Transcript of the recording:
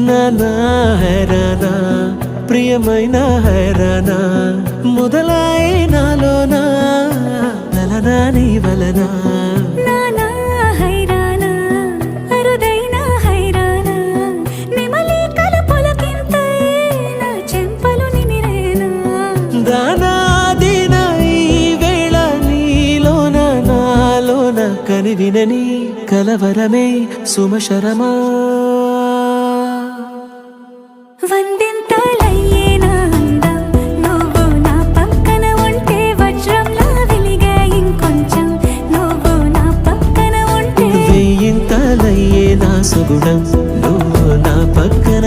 నానా హైరానా ప్రియమైన హైరానా మొదలై నాలోనా నలనా నీ వలనా నానా హైరానా అరుదైన హైరానా నిమలి కలుపులకింతై నా చెంపలు నిమిరేనా దానా దినా ఈ వేళ నీలోన నాలోన కనివినని కలవరమే సుమశరమా వందింతలయ్యే నా అందం నువ్వు నా పక్కన ఉంటే వజ్రంలా వెలిగే ఇంకొంచెం నువ్వు నా పక్కన ఉంటే వెయ్యింతలయ్యే నా సుగుణం నువ్వు నా పక్కన